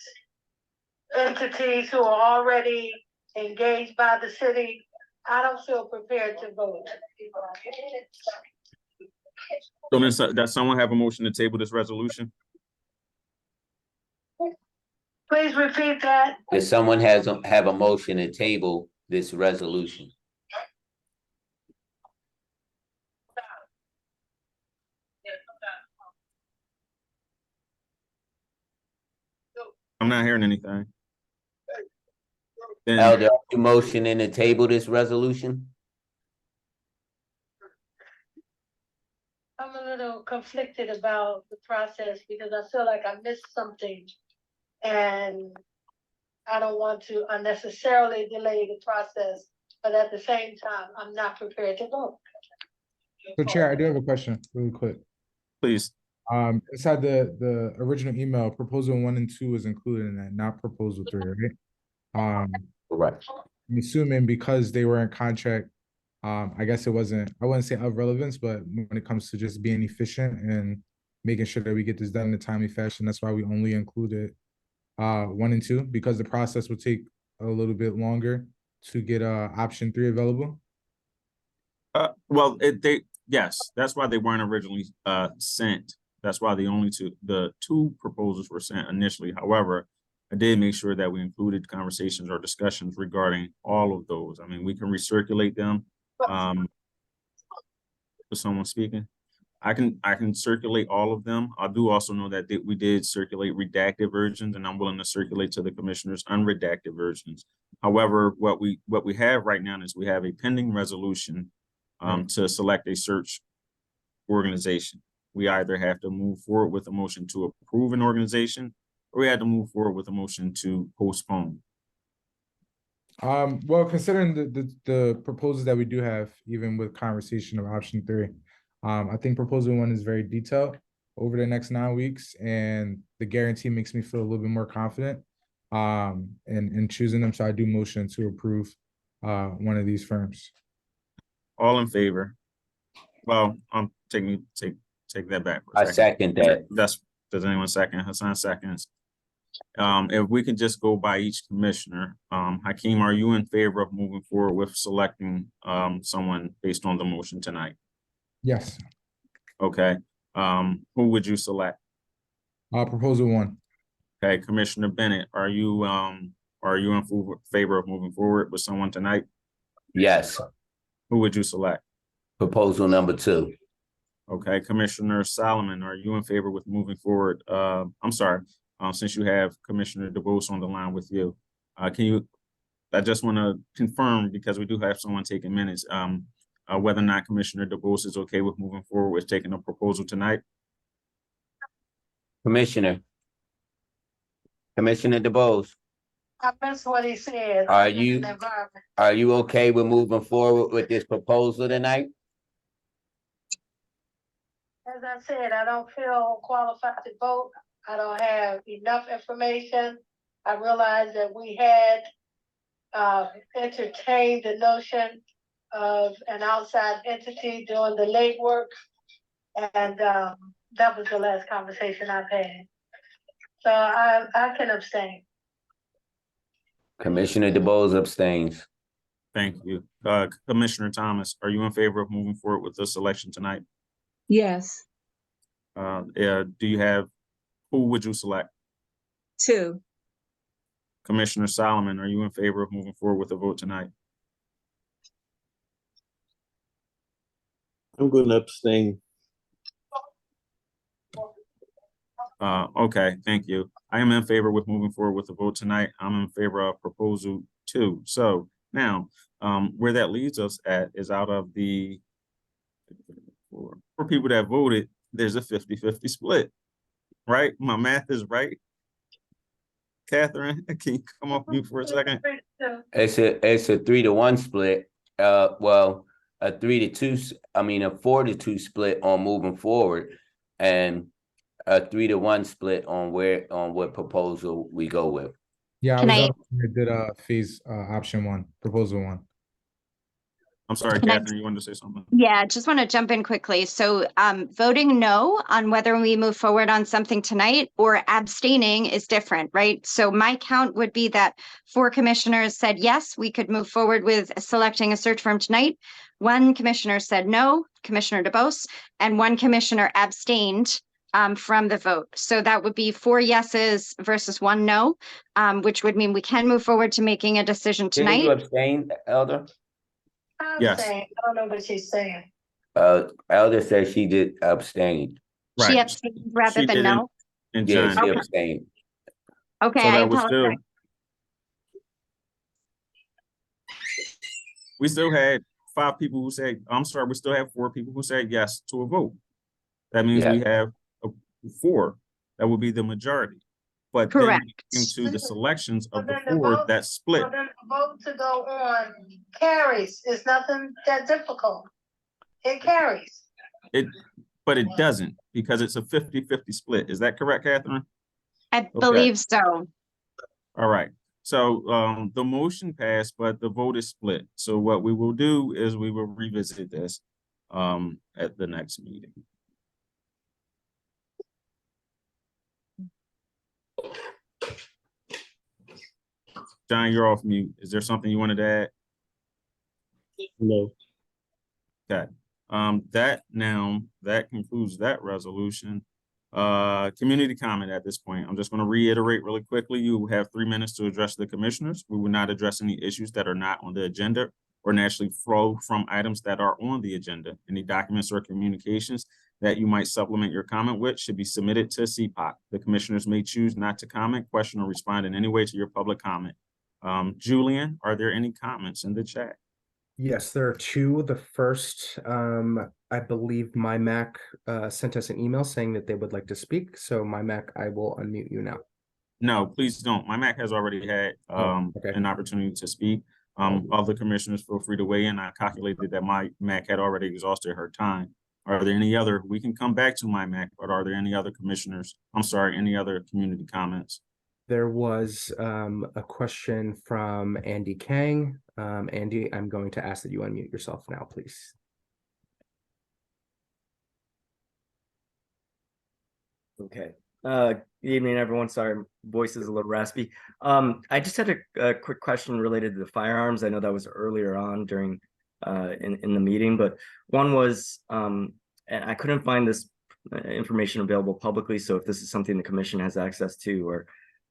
entities who are already engaged by the city, I don't feel prepared to vote. So does someone have a motion to table this resolution? Please repeat that. Does someone have a motion to table this resolution? I'm not hearing anything. Then, Elder, are you motioning to table this resolution? I'm a little conflicted about the process because I feel like I missed something And I don't want to unnecessarily delay the process, but at the same time, I'm not prepared to vote. So Chair, I do have a question really quick. Please. Inside the original email, proposal 1 and 2 was included in that, not proposal 3, right? Correct. I'm assuming because they were in contract, I guess it wasn't, I wouldn't say of relevance, but when it comes to just being efficient and making sure that we get this done in a timely fashion, that's why we only included 1 and 2, because the process would take a little bit longer to get option 3 available. Well, yes, that's why they weren't originally sent. That's why the two proposals were sent initially. However, I did make sure that we included conversations or discussions regarding all of those. I mean, we can recirculate them. Was someone speaking? I can circulate all of them. I do also know that we did circulate redacted versions, and I'm willing to circulate to the commissioners unredacted versions. However, what we have right now is we have a pending resolution to select a search organization. We either have to move forward with a motion to approve an organization, or we had to move forward with a motion to postpone. Well, considering the proposals that we do have, even with conversation of option 3, I think proposal 1 is very detailed over the next 9 weeks, and the guarantee makes me feel a little bit more confident in choosing them. So I do motion to approve one of these firms. All in favor? Well, take that back for a I second. second that. Does anyone second? Hassan seconds. If we can just go by each commissioner, Hakeem, are you in favor of moving forward with selecting someone based on the motion tonight? Yes. Okay. Who would you select? Proposal 1. Okay, Commissioner Bennett, are you in favor of moving forward with someone tonight? Yes. Who would you select? Proposal number 2. Okay, Commissioner Solomon, are you in favor with moving forward? I'm sorry, since you have Commissioner DeVos on the line with you, I just want to confirm, because we do have someone taking minutes, whether or not Commissioner DeVos is okay with moving forward with taking a proposal tonight. Commissioner DeBose, I missed what he said. Are you- Environment. are you okay with moving forward with this proposal tonight? As I said, I don't feel qualified to vote. I don't have enough information. I realize that we had entertained the notion of an outside entity doing the legwork. And that was the last conversation I've had. So I can abstain. Commissioner DeBose abstains. Thank you. Commissioner Thomas, are you in favor of moving forward with this election tonight? Yes, Who would you select? 2. Commissioner Solomon, are you in favor of moving forward with a vote tonight? I'm going to abstain. Okay, thank you. I am in favor with moving forward with the vote tonight. I'm in favor of proposal 2. So now, where that leads us at is out of the for people that voted, there's a 50-50 split, right? My math is right. Catherine, can you come off mute for a second? It's a 3-1 split. Well, a 3-2. I mean, a 4-2 split on moving forward, and a 3-1 split on what proposal we go with. Yeah, Can I did phase option 1, proposal 1. I'm sorry, Can I- Catherine, you wanted to say something? Yeah, just want to jump in quickly. So voting no on whether we move forward on something tonight or abstaining is different, right? So my count would be that 4 commissioners said, yes, we could move forward with selecting a search firm tonight. 1 commissioner said no, Commissioner DeBose, and 1 commissioner abstained from the vote. So that would be 4 yeses versus 1 no, which would mean we can move forward to making a decision Didn't you tonight. abstain, Elder? I'm Yes. saying, I don't know what she's saying. Elder said she did abstain. She Right. abstained rather She than didn't. no. And Yeah, John she did. abstained. Okay, So I that was apologize. we still had 5 people who said, I'm sorry, we still have 4 people who said yes to a vote. That means Yeah. we have 4. That would be the majority. But then when it Correct. came to the selections of But the then the four vote- that split, So then the vote to go on carries. It's nothing that difficult. It carries. but it doesn't, because it's a 50-50 split. Is that correct, Catherine? I believe so. All right. So the motion passed, but the vote is split. So what we will do is we will revisit this at the next meeting. John, you're off mute. Is there something you wanted to add? No. Okay. That concludes that resolution. Community comment at this point. I'm just going to reiterate really quickly. You have 3 minutes to address the commissioners. We will not address any issues that are not on the agenda or naturally flow from items that are on the agenda. Any documents or communications that you might supplement your comment with should be submitted to CPOC. The commissioners may choose not to comment, question, or respond in any way to your public comment. Julian, are there any comments in the chat? Yes, there are two. The first, I believe my Mac sent us an email saying that they would like to speak. So my Mac, I will unmute you now. No, please don't. My Mac has already had okay. an opportunity to speak. Other commissioners feel free to weigh in. I calculated that my Mac had already exhausted her time. Are there any other, we can come back to my Mac, but are there any other commissioners? I'm sorry, any other community comments? There was a question from Andy Kang. Andy, I'm going to ask that you unmute yourself now, please. Okay. Good evening, everyone. Sorry, my voice is a little raspy. I just had a quick question related to the firearms. I know that was earlier on during in the meeting, but one was, and I couldn't find this information available publicly. So if this is something the commission has access to, or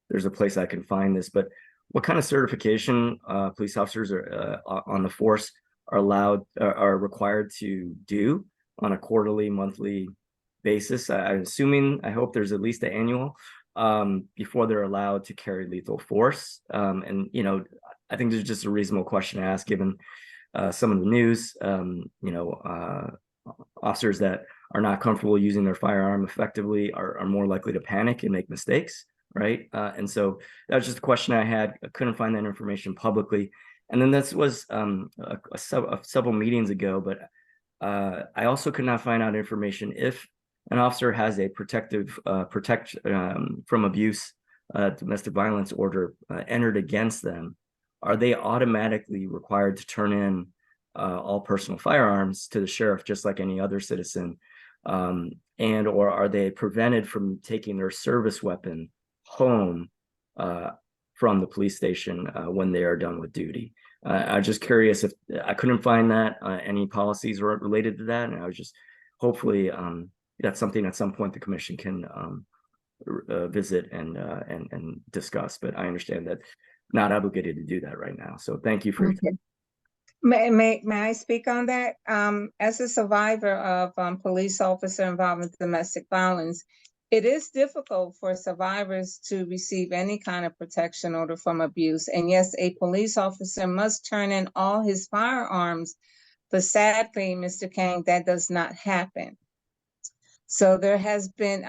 there's a place I can find this, but what kind of certification police officers are on the force are required to do on a quarterly, monthly basis? I'm assuming, I hope there's at least an annual before they're allowed to carry lethal force. And, you know, I think there's just a reasonable question to ask given some of the news, officers that are not comfortable using their firearm effectively are more likely to panic and make mistakes. Right. And so that was just a question I had. I couldn't find that information publicly. And then this was several meetings ago, but I also could not find out information if an officer has a protective from abuse domestic violence order entered against them. Are they automatically required to turn in all personal firearms to the sheriff just like any other citizen? And or are they prevented from taking their service weapon home from the police station when they are done with duty? I'm just curious if I couldn't find that any policies were related to that, and I was just hopefully that's something at some point the commission can visit and discuss. But I understand that not obligated to do that right now. So thank you for. Okay. May I speak on that? As a survivor of police officer involved in domestic violence, it is difficult for survivors to receive any kind of protection order from abuse. And yes, a police officer must turn in all his firearms, but sadly, Mr. Kang, that does not happen. So there has been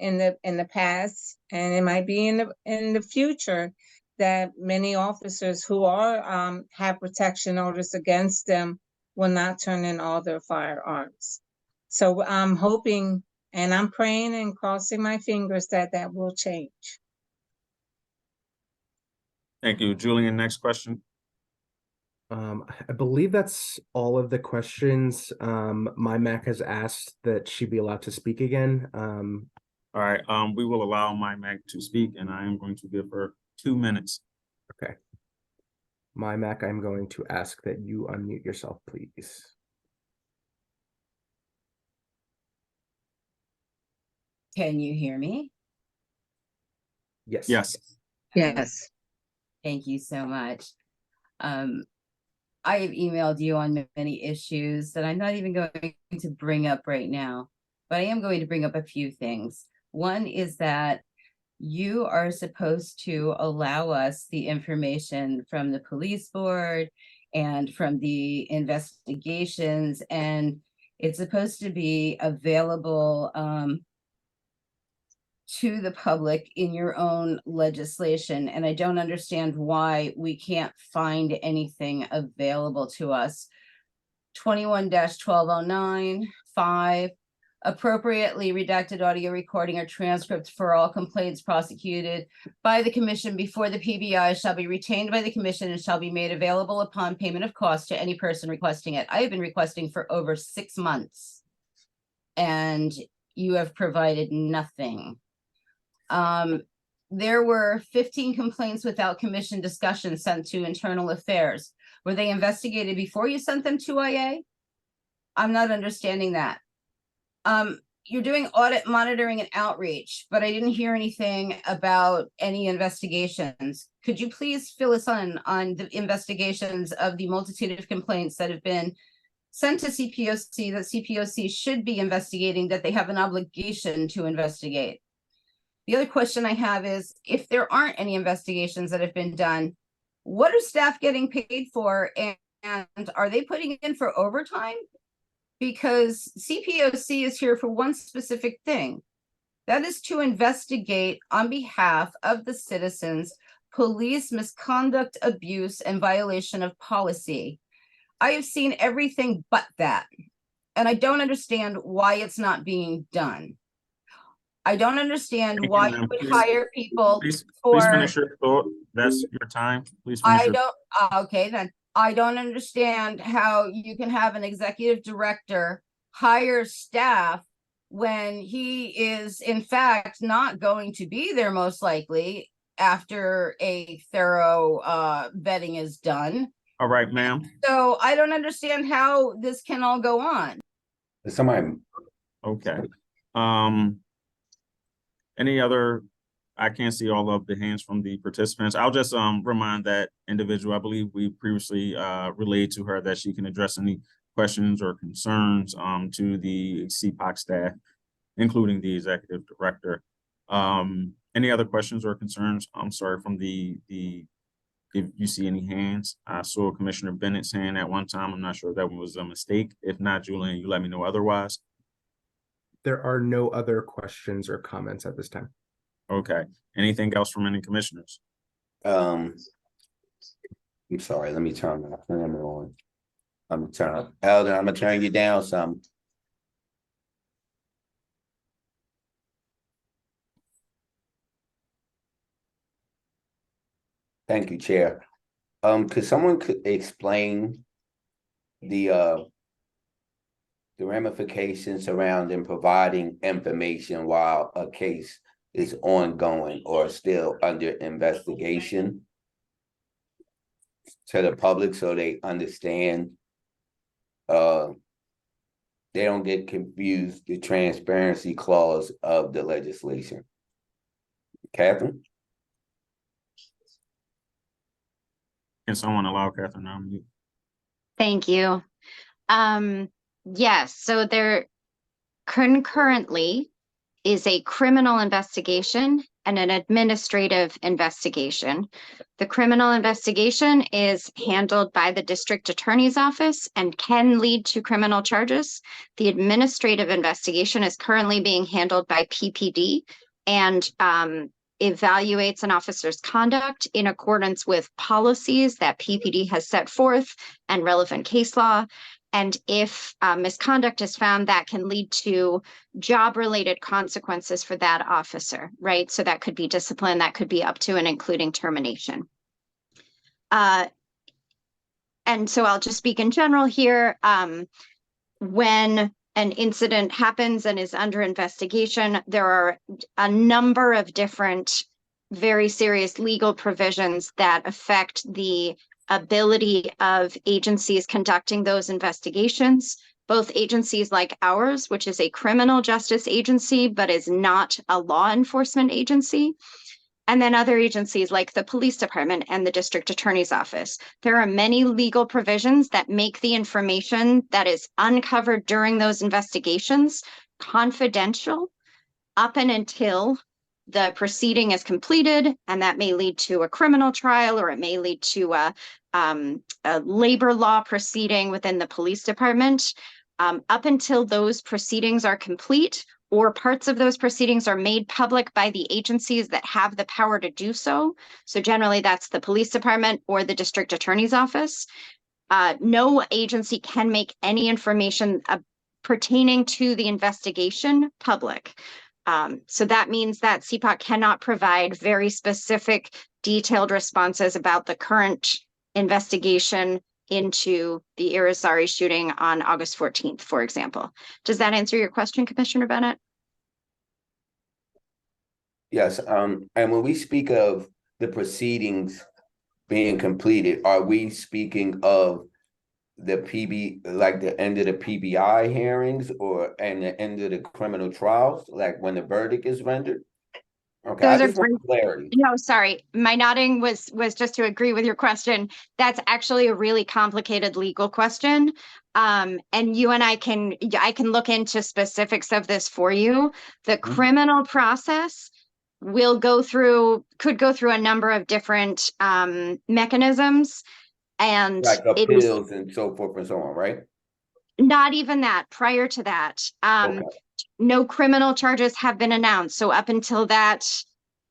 in the past, and it might be in the future, that many officers who are have protection orders against them will not turn in all their firearms. So I'm hoping and I'm praying and crossing my fingers that that will change. Thank you. Julian, next question. I believe that's all of the questions. My Mac has asked that she be allowed to speak again. All right, we will allow my Mac to speak, and I am going to give her 2 minutes. Okay. My Mac, I'm going to ask that you unmute yourself, please. Can you hear me? Yes. Yes. Yes. Thank you so much. I have emailed you on many issues that I'm not even going to bring up right now, but I am going to bring up a few things. One is that you are supposed to allow us the information from the police board and from the investigations, and it's supposed to be available to the public in your own legislation, and I don't understand why we can't find anything available to us. 21-1209, 5, appropriately redacted audio recording or transcript for all complaints prosecuted by the commission before the PBI shall be retained by the commission and shall be made available upon payment of cost to any person requesting it. I have been requesting for over 6 months, and you have provided nothing. There were 15 complaints without commission discussion sent to internal affairs. Were they investigated before you sent them to IA? I'm not understanding that. You're doing audit monitoring and outreach, but I didn't hear anything about any investigations. Could you please fill us in on the investigations of the multitude of complaints that have been sent to CPOC that CPOC should be investigating, that they have an obligation to investigate? The other question I have is, if there aren't any investigations that have been done, what are staff getting paid for, and are they putting in for overtime? Because CPOC is here for one specific thing. That is to investigate on behalf of the citizens, police misconduct, abuse, and violation of policy. I have seen everything but that, and I don't understand why it's not being done. I don't understand Thank you, why you ma'am. would Please- hire people Please for. finish your thought. That's your time. Please finish I your. don't, okay, then I don't understand how you can have an executive director hire staff when he is in fact not going to be there most likely after a thorough vetting is done. All right, ma'am. So I don't understand how this can all go on. Somebody, Okay. Any other, I can't see all of the hands from the participants. I'll just remind that individual, I believe we previously relayed to her that she can address any questions or concerns to the CPOC staff, including the executive director. Any other questions or concerns? I'm sorry, from the if you see any hands. I saw Commissioner Bennett's hand at one time. I'm not sure if that was a mistake. If not, Julian, you let me know otherwise. There are no other questions or comments at this time. Okay. Anything else from any commissioners? I'm sorry, let me turn my camera on. I'm gonna turn up. Elder, I'm gonna turn you down some. Thank you, Chair. Could someone explain the ramifications surrounding providing information while a case is ongoing or still under investigation to the public, so they understand, they don't get confused, the transparency clause of the legislation? Catherine? Can someone allow Catherine to unmute? Thank you. Yes, so there concurrently is a criminal investigation and an administrative investigation. The criminal investigation is handled by the district attorney's office and can lead to criminal charges. The administrative investigation is currently being handled by PPD and evaluates an officer's conduct in accordance with policies that PPD has set forth and relevant case law. And if misconduct is found, that can lead to job-related consequences for that officer, right? So that could be discipline, that could be up to and including termination. And so I'll just speak in general here. When an incident happens and is under investigation, there are a number of different very serious legal provisions that affect the ability of agencies conducting those investigations, both agencies like ours, which is a criminal justice agency, but is not a law enforcement agency, and then other agencies like the police department and the district attorney's office. There are many legal provisions that make the information that is uncovered during those investigations confidential up and until the proceeding is completed, and that may lead to a criminal trial, or it may lead to a labor law proceeding within the police department. Up until those proceedings are complete, or parts of those proceedings are made public by the agencies that have the power to do so. So generally that's the police department or the district attorney's office. No agency can make any information pertaining to the investigation public. So that means that CPOC cannot provide very specific, detailed responses about the current investigation into the Irizarry shooting on August 14th, for example. Does that answer your question, Commissioner Bennett? Yes, and when we speak of the proceedings being completed, are we speaking of the like the end of the PBI hearings and the end of the criminal trials, like when the verdict is rendered? Okay, I just want clarity. No, sorry. My nodding was just to agree with your question. That's actually a really complicated legal question. And you and I can look into specifics of this for you. The criminal process could go through a number of different mechanisms. And Like appeals and so forth and so on, right? Not even that. Prior to that, Okay. no criminal charges have been announced. So up until that,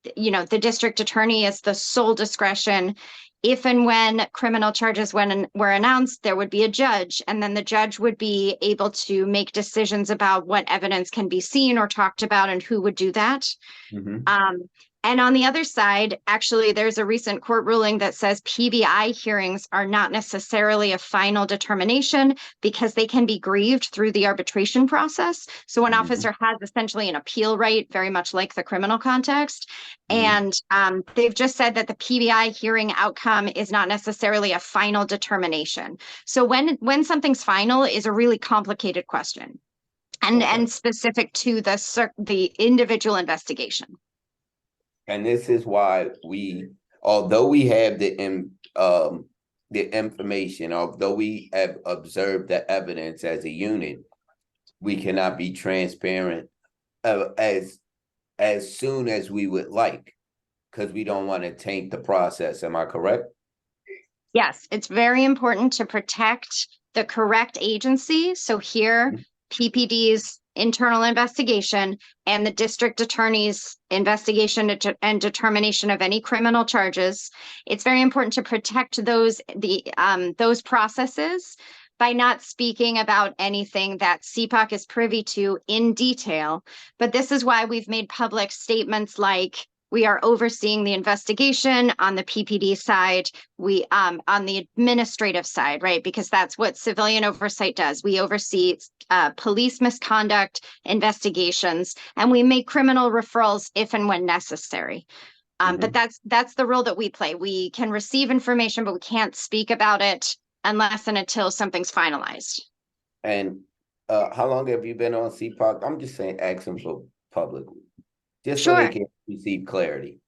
the district attorney is the sole discretion. If and when criminal charges were announced, there would be a judge, and then the judge would be able to make decisions about what evidence can be seen or talked about and who would do that. And on the other side, actually, there's a recent court ruling that says PBI hearings are not necessarily a final determination because they can be grieved through the arbitration process. So an officer has essentially an appeal right, very much like the criminal context. And they've just said that the PBI hearing outcome is not necessarily a final determination. So when something's final is a really complicated question and specific to the individual investigation. And this is why although we have the information, although we have observed the evidence as a unit, we cannot be transparent as soon as we would like, because we don't want to taint the process. Am I correct? Yes, it's very important to protect the correct agency. So here, PPD's internal investigation and the district attorney's investigation and determination of any criminal charges. It's very important to protect those processes by not speaking about anything that CPOC is privy to in detail. But this is why we've made public statements like, we are overseeing the investigation on the PPD side, on the administrative side, right? Because that's what civilian oversight does. We oversee police misconduct investigations, and we make criminal referrals if and when necessary. But that's the role that we play. We can receive information, but we can't speak about it unless and until something's finalized. And how long have you been on CPOC? I'm just saying, asking for publicly. Just so they can receive clarity.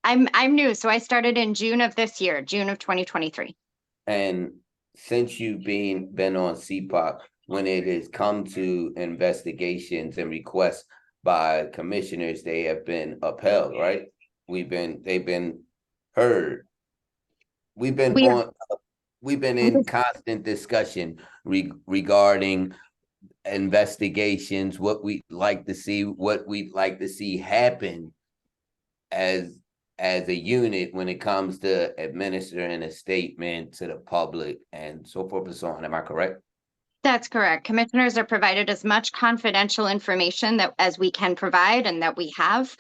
I'm new, so I started in June of this year, June of 2023. And since you've been on CPOC, when it has come to investigations and requests by commissioners, they have been upheld, right? They've been heard. We've been in constant discussion regarding investigations, what we'd like to see happen as a unit when it comes to administering a statement to the public and so forth and so on. Am I correct? That's correct. Commissioners are provided as much confidential information as we can provide and that we have.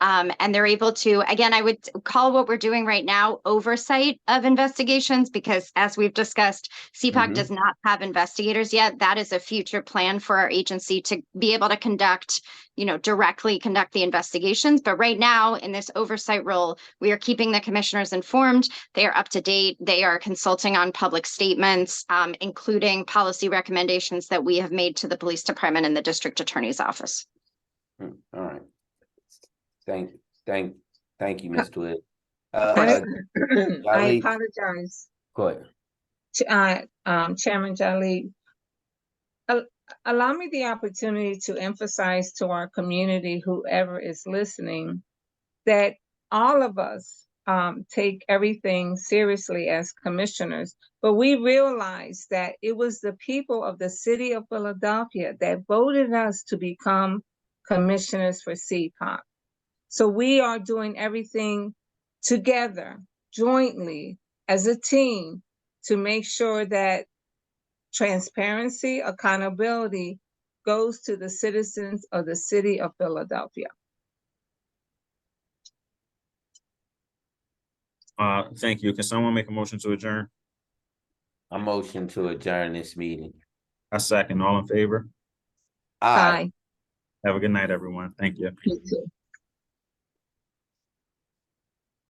And they're able to, again, I would call what we're doing right now oversight of investigations, because as we've discussed, CPOC does not have investigators yet. That is a future plan for our agency to be able to directly conduct the investigations. But right now in this oversight role, we are keeping the commissioners informed. They are up to date. They are consulting on public statements, including policy recommendations that we have made to the police department and the district attorney's office. All right. Thank you, Ms. Twig. I apologize. Go ahead. Chairman Jolly, allow me the opportunity to emphasize to our community, whoever is listening, that all of us take everything seriously as commissioners, but we realize that it was the people of the city of Philadelphia that voted us to become commissioners for CPOC. So we are doing everything together, jointly, as a team, to make sure that transparency, accountability goes to the citizens of the city of Philadelphia. Thank you. Can someone make a motion to adjourn? A motion to adjourn this meeting. A second. All in favor? Aye. Aye. Have a good night, everyone. Thank you. You too.